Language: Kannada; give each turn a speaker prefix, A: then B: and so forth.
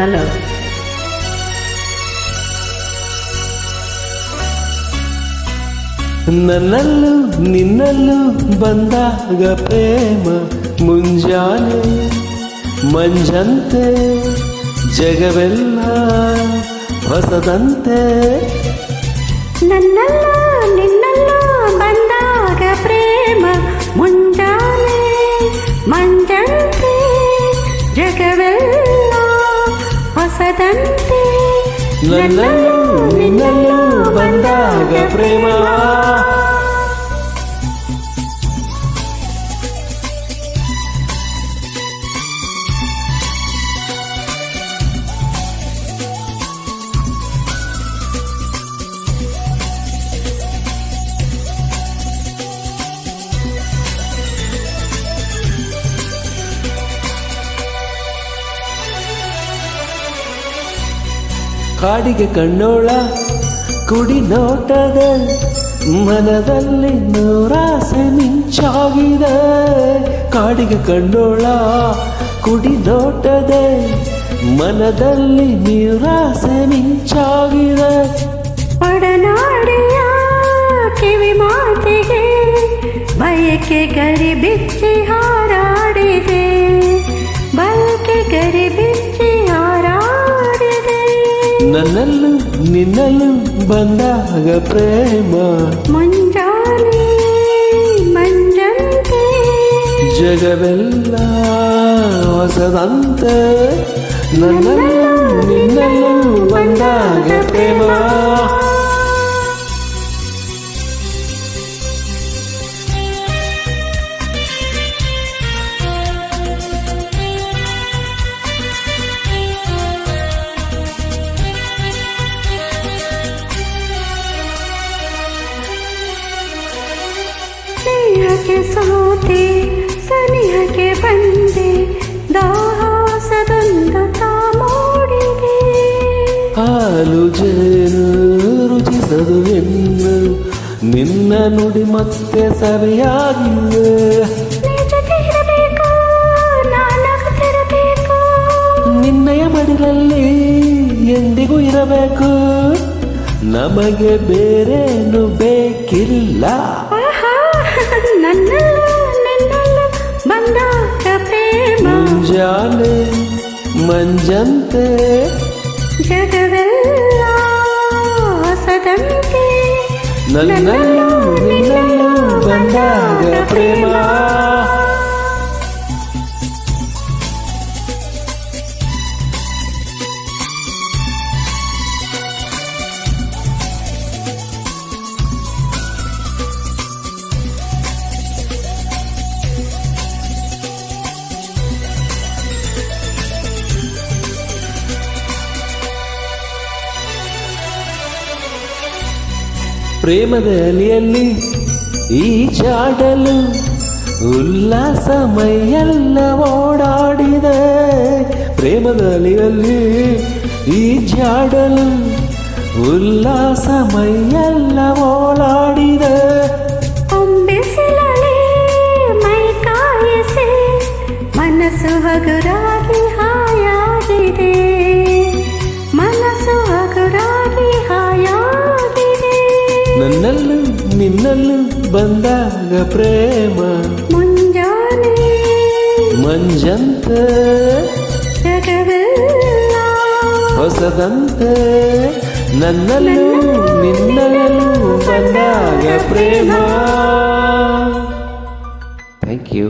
A: ಹಲೋ.
B: ನನ್ನಲ್ಲೂ ನಿನ್ನಲ್ಲೂ ಬಂದಾಗ ಪ್ರೇಮ ಮುಂಜಾನೆ ಮಂಜಂತೆ ಜಗವೆಲ್ಲ ಹೊಸದಂತೆ.
A: ನನ್ನಲ್ಲೂ ನಿನ್ನಲ್ಲೂ ಬಂದಾಗ ಪ್ರೇಮ ಮುಂಜಾನೆ ಮಂಜಂತೆ ಜಗವೆಲ್ಲ ಹೊಸದಂತೆ.
B: ನನ್ನಲ್ಲೂ ನಿನ್ನಲ್ಲೂ ಬಂದಾಗ ಪ್ರೇಮ. ಕಾಡಿಗೆ ಕಣ್ಣೋಳ ಕುಡಿ ನೋಟದ ಮನದಲ್ಲಿ ನೂರಾಸೆ ಮಿಂಚಾಗಿದೆ. ಕಾಡಿಗೆ ಕಣ್ಣೋಳ ಕುಡಿ ನೋಟದ ಮನದಲ್ಲಿ ನೂರಾಸೆ ಮಿಂಚಾಗಿದೆ.
A: ಒಡನಾಡಿಯ ಕಿವಿ ಮಾತಿಗೆ ಬಯಕೆ ಗರಿ ಬಿಚ್ಚಿ ಹಾರಾಡಿದೆ. ಬಯಕೆ ಗರಿ ಬಿಚ್ಚಿ ಹಾರಾಡಿದೆ.
B: ನನ್ನಲ್ಲೂ ನಿನ್ನಲ್ಲೂ ಬಂದಾಗ ಪ್ರೇಮ
A: ಮುಂಜಾನೆ ಮಂಜಂತೆ
B: ಜಗವೆಲ್ಲ ಹೊಸದಂತೆ. ನನ್ನಲ್ಲೂ ನಿನ್ನಲ್ಲೂ ಬಂದಾಗ ಪ್ರೇಮ.
A: ಸ್ನೇಹಕ್ಕೆ ಸೋತೆ ಸನಿಹಕ್ಕೆ ಬಂದೆ. ದಾಸದೊಂದು ತಾ ಮೂಡಿದೆ.
B: ಹಾಲು ಜೇನು ರುಚಿಸದು ಎನ್ನು ನಿನ್ನ ನುಡಿ ಮತ್ತೆ ಸರಿಯಾಗಿವೆ.
A: ಜೊತೆ ಇರಬೇಕು ನಾನಾಗುತ್ತಿರಬೇಕು.
B: ನಿನ್ನಯ ಮಡಿಲಲ್ಲಿ ಎಂದಿಗೂ ಇರಬೇಕು. ನಮಗೆ ಬೇರೇನು ಬೇಕಿಲ್ಲ.
A: ನನ್ನಲ್ಲೂ ನಿನ್ನಲ್ಲೂ ಬಂದಾಗ ಪ್ರೇಮ
B: ಮುಂಜಾನೆ ಮಂಜಂತೆ
A: ಜಗವೆಲ್ಲ ಹೊಸದಂತೆ.
B: ನನ್ನಲ್ಲೂ ನಿನ್ನಲ್ಲೂ ಬಂದಾಗ ಪ್ರೇಮ. ಪ್ರೇಮದ ಅಲಿಯಲ್ಲಿ ಈ ಜಾಡಲು ಉಲ್ಲಾಸ ಮೈಯೆಲ್ಲ ಓಡಾಡಿದೆ. ಪ್ರೇಮದ ಅಲಿಯಲ್ಲಿ ಈ ಜಾಡಲು ಉಲ್ಲಾಸ ಮೈಯೆಲ್ಲ ಓಡಾಡಿದೆ.
A: ಬಿಸಿಲಲ್ಲಿ ಮೈ ಕಾಯಿಸಿ ಮನಸ್ಸು ಹಗುರಾಗಿ ಹಾಯಾಗಿದೆ. ಮನಸ್ಸು ಹಗುರಾಗಿ ಹಾಯಾಗಿದೆ.
B: ನನ್ನಲ್ಲೂ ನಿನ್ನಲ್ಲೂ ಬಂದಾಗ ಪ್ರೇಮ
A: ಮುಂಜಾನೆ
B: ಮಂಜಂತೆ
A: ಜಗವೆಲ್ಲ
B: ಹೊಸದಂತೆ. ನನ್ನಲ್ಲೂ ನಿನ್ನಲ್ಲೂ ಬಂದಾಗ ಪ್ರೇಮ. Thank you.